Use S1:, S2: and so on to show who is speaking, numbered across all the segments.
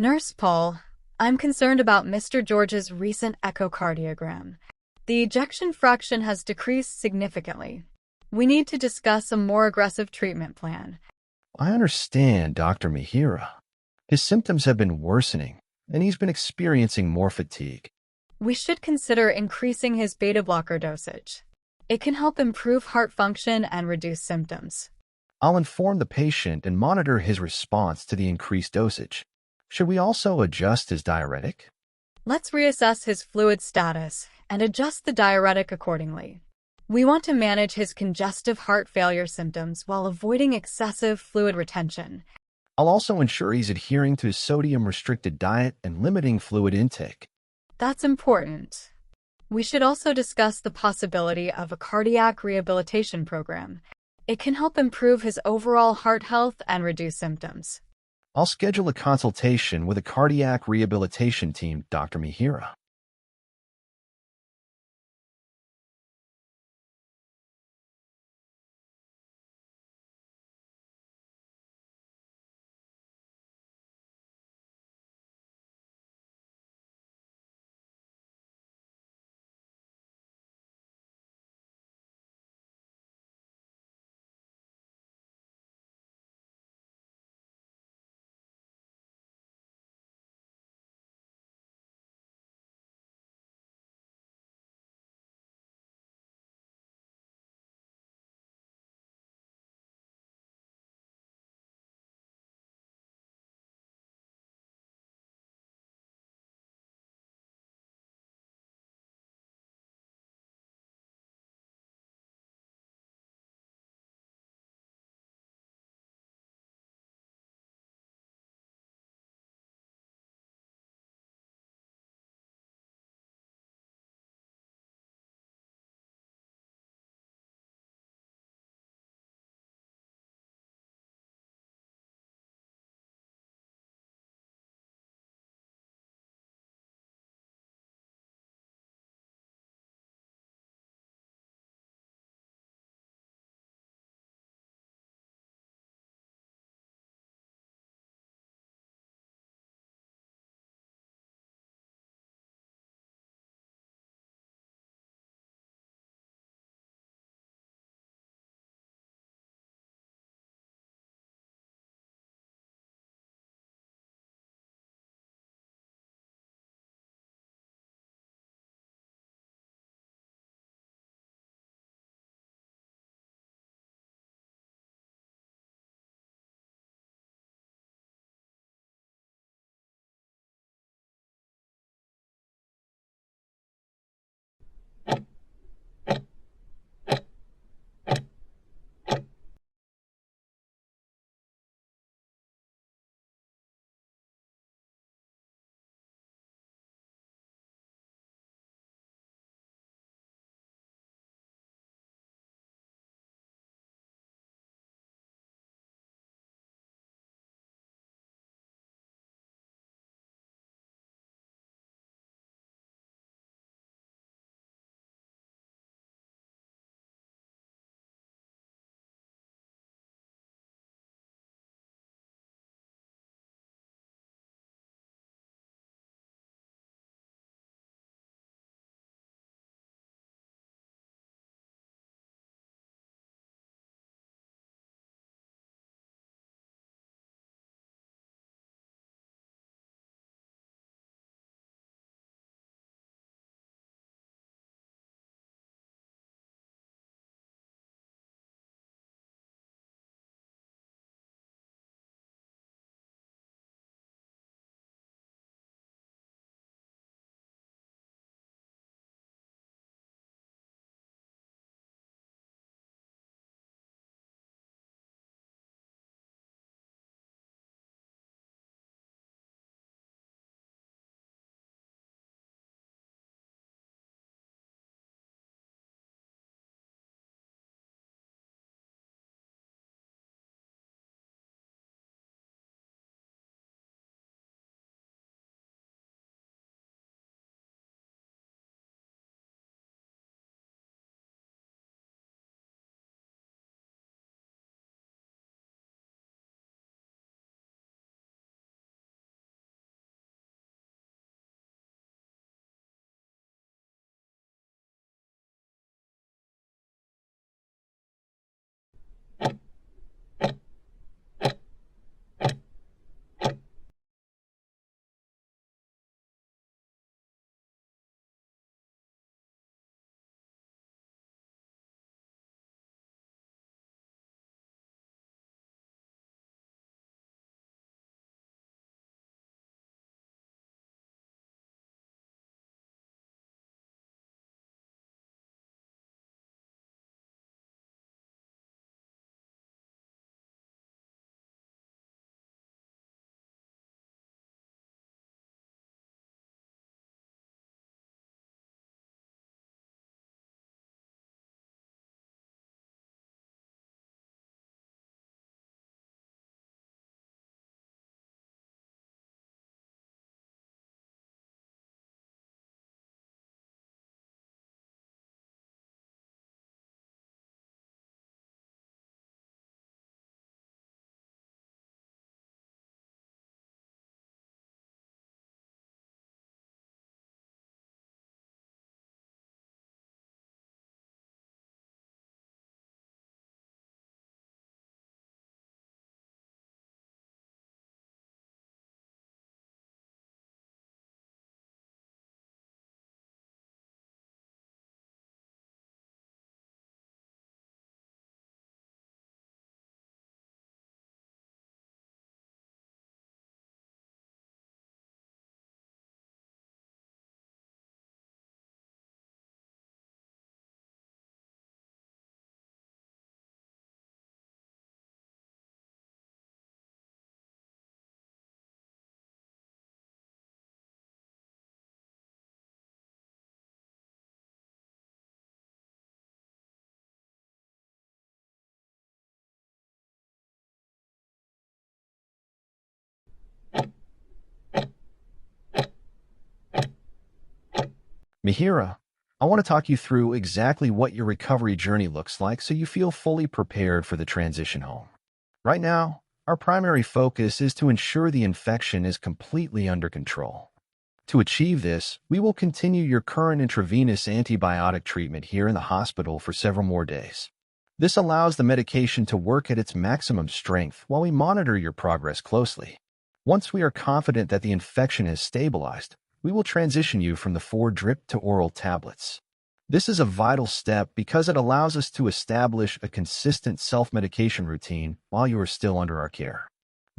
S1: Nurse Paul, I'm concerned about Mr. George's recent echocardiogram. The ejection fraction has decreased significantly. We need to discuss a more aggressive treatment plan.
S2: I understand, Dr. Mihira. His symptoms have been worsening, and he's been experiencing more fatigue.
S1: We should consider increasing his beta blocker dosage. It can help improve heart function and reduce symptoms.
S2: I'll inform the patient and monitor his response to the increased dosage. Should we also adjust his diuretic?
S1: Let's reassess his fluid status and adjust the diuretic accordingly. We want to manage his congestive heart failure symptoms while avoiding excessive fluid retention.
S2: I'll also ensure he's adhering to his sodium-restricted diet and limiting fluid intake.
S1: That's important. We should also discuss the possibility of a cardiac rehabilitation program. It can help improve his overall heart health and reduce symptoms.
S2: I'll schedule a consultation with a cardiac rehabilitation team, Dr. Mihira. Mihira, I want to talk you through exactly what your recovery journey looks like so you feel fully prepared for the transition home. Right now, our primary focus is to ensure the infection is completely under control. To achieve this, we will continue your current intravenous antibiotic treatment here in the hospital for several more days. This allows the medication to work at its maximum strength while we monitor your progress closely. Once we are confident that the infection has stabilized, we will transition you from the 4-drip to oral tablets. This is a vital step because it allows us to establish a consistent self-medication routine while you are still under our care.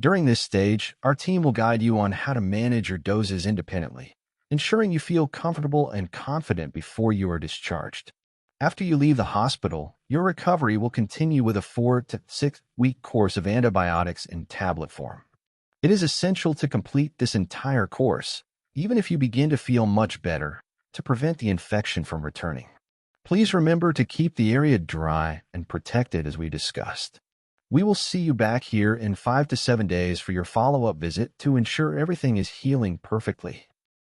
S2: During this stage, our team will guide you on how to manage your doses independently, ensuring you feel comfortable and confident before you are discharged. After you leave the hospital, your recovery will continue with a 4 to 6 week course of antibiotics in tablet form. It is essential to complete this entire course, even if you begin to feel much better, to prevent the infection from returning. Please remember to keep the area dry and protected as we discussed. We will see you back here in 5 to 7 days for your follow-up visit to ensure everything is healing perfectly.